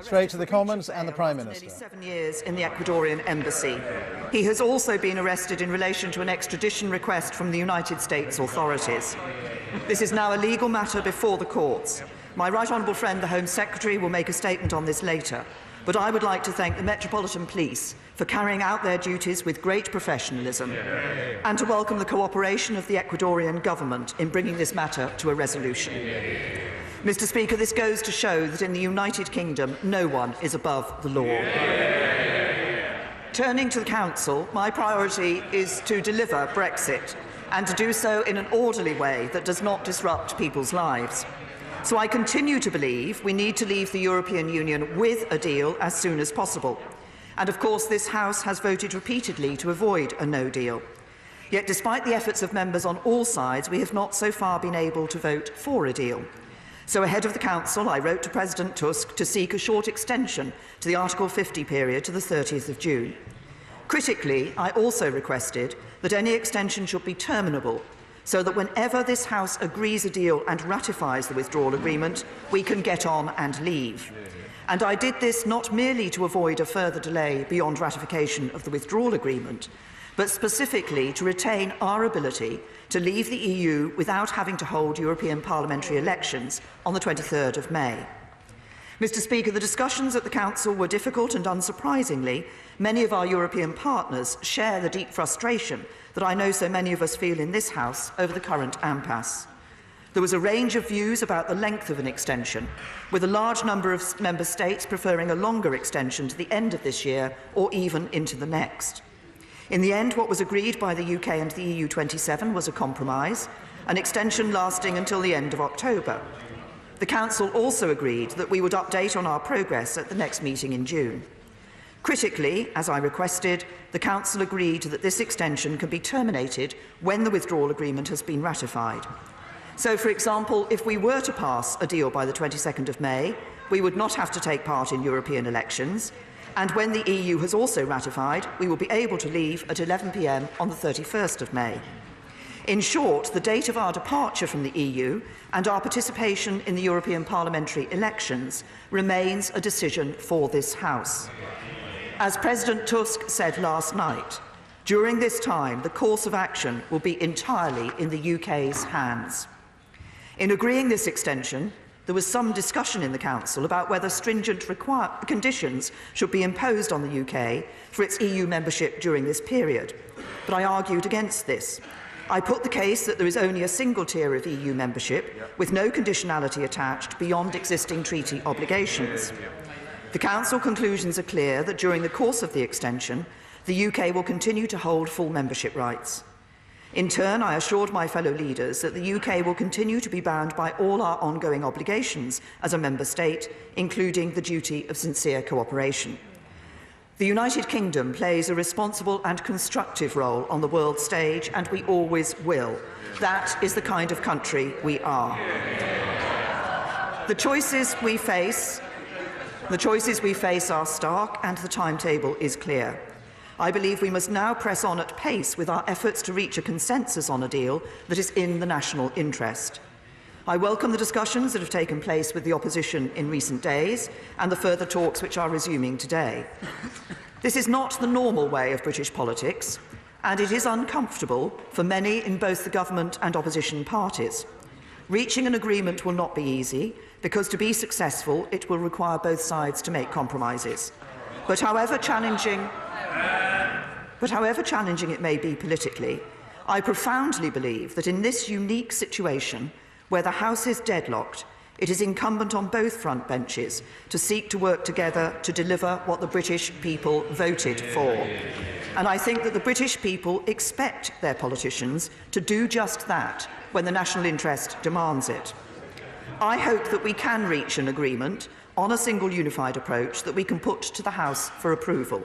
Straight to the Commons and the Prime Minister. Nearly 7 years in the Ecuadorian embassy. He has also been arrested in relation to an extradition request from the United States authorities. This is now a legal matter before the courts. My right honourable friend, the Home Secretary, will make a statement on this later, but I would like to thank the Metropolitan Police for carrying out their duties with great professionalism and to welcome the cooperation of the Ecuadorian government in bringing this matter to a resolution. Mr. Speaker, this goes to show that in the United Kingdom no one is above the law. Turning to the Council, my priority is to deliver Brexit and to do so in an orderly way that does not disrupt people's lives. So I continue to believe we need to leave the European Union with a deal as soon as possible. And of course this House has voted repeatedly to avoid a no deal. Yet despite the efforts of members on all sides, we have not so far been able to vote for a deal. So ahead of the Council, I wrote to President Tusk to seek a short extension to the Article 50 period to the 30th of June. Critically, I also requested that any extension should be terminable, so that whenever this House agrees a deal and ratifies the withdrawal agreement, we can get on and leave. And I did this not merely to avoid a further delay beyond ratification of the withdrawal agreement, but specifically to retain our ability to leave the EU without having to hold European parliamentary elections on the 23rd of May. Mr. Speaker, the discussions at the Council were difficult and, unsurprisingly, many of our European partners share the deep frustration that I know so many of us feel in this House over the current impasse. There was a range of views about the length of an extension, with a large number of member states preferring a longer extension to the end of this year or even into the next. In the end, what was agreed by the UK and the EU27 was a compromise, an extension lasting until the end of October. The Council also agreed that we would update on our progress at the next meeting in June. Critically, as I requested, the Council agreed that this extension can be terminated when the withdrawal agreement has been ratified. So, for example, if we were to pass a deal by the 22nd of May, we would not have to take part in European elections, and when the EU has also ratified, we will be able to leave at 11 p.m. on the 31st of May. In short, the date of our departure from the EU and our participation in the European parliamentary elections remains a decision for this House. As President Tusk said last night, during this time the course of action will be entirely in the UK's hands. In agreeing this extension, there was some discussion in the Council about whether stringent conditions should be imposed on the UK for its EU membership during this period, but I argued against this. I put the case that there is only a single tier of EU membership with no conditionality attached beyond existing treaty obligations. The Council conclusions are clear that during the course of the extension, the UK will continue to hold full membership rights. In turn, I assured my fellow leaders that the UK will continue to be bound by all our ongoing obligations as a member state, including the duty of sincere cooperation. The United Kingdom plays a responsible and constructive role on the world stage, and we always will. That is the kind of country we are. The choices we face are stark, and the timetable is clear. I believe we must now press on at pace with our efforts to reach a consensus on a deal that is in the national interest. I welcome the discussions that have taken place with the opposition in recent days and the further talks which are resuming today. This is not the normal way of British politics, and it is uncomfortable for many in both the government and opposition parties. Reaching an agreement will not be easy, because to be successful it will require both sides to make compromises. But however challenging it may be politically, I profoundly believe that in this unique situation, where the House is deadlocked, it is incumbent on both front benches to seek to work together to deliver what the British people voted for. And I think that the British people expect their politicians to do just that when the national interest demands it. I hope that we can reach an agreement on a single unified approach that we can put to the House for approval.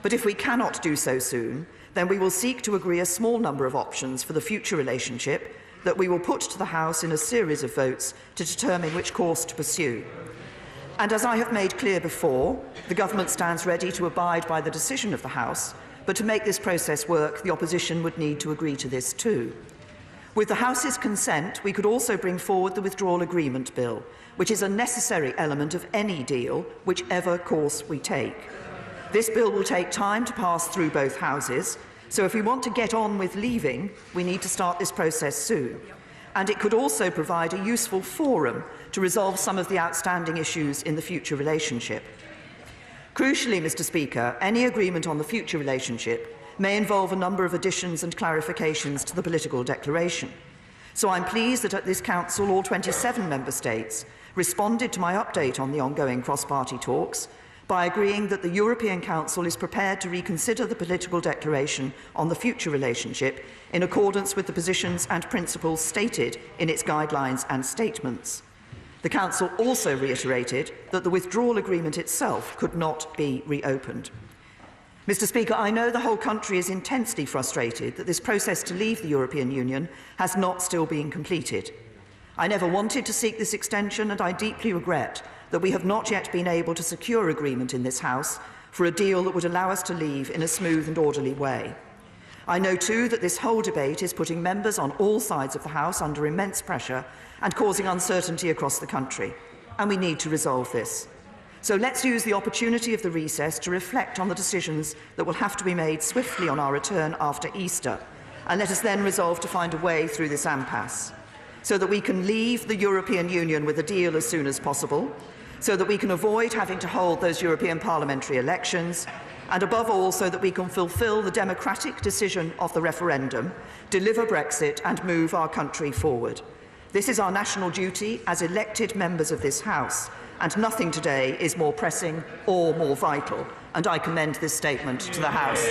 But if we cannot do so soon, then we will seek to agree a small number of options for the future relationship that we will put to the House in a series of votes to determine which course to pursue. And as I have made clear before, the Government stands ready to abide by the decision of the House, but to make this process work, the opposition would need to agree to this too. With the House's consent, we could also bring forward the Withdrawal Agreement Bill, which is a necessary element of any deal, whichever course we take. This bill will take time to pass through both houses, so if we want to get on with leaving, we need to start this process soon. And it could also provide a useful forum to resolve some of the outstanding issues in the future relationship. Crucially, Mr. Speaker, any agreement on the future relationship may involve a number of additions and clarifications to the political declaration. So I'm pleased that at this Council all 27 Member States responded to my update on the ongoing cross-party talks by agreeing that the European Council is prepared to reconsider the political declaration on the future relationship in accordance with the positions and principles stated in its guidelines and statements. The Council also reiterated that the withdrawal agreement itself could not be reopened. Mr. Speaker, I know the whole country is intensely frustrated that this process to leave the European Union has not still been completed. I never wanted to seek this extension, and I deeply regret that we have not yet been able to secure agreement in this House for a deal that would allow us to leave in a smooth and orderly way. I know too that this whole debate is putting members on all sides of the House under immense pressure and causing uncertainty across the country, and we need to resolve this. So let's use the opportunity of the recess to reflect on the decisions that will have to be made swiftly on our return after Easter, and let us then resolve to find a way through this impasse, so that we can leave the European Union with a deal as soon as possible, so that we can avoid having to hold those European parliamentary elections, and above all, so that we can fulfil the democratic decision of the referendum, deliver Brexit and move our country forward. This is our national duty as elected members of this House, and nothing today is more pressing or more vital, and I commend this statement to the House.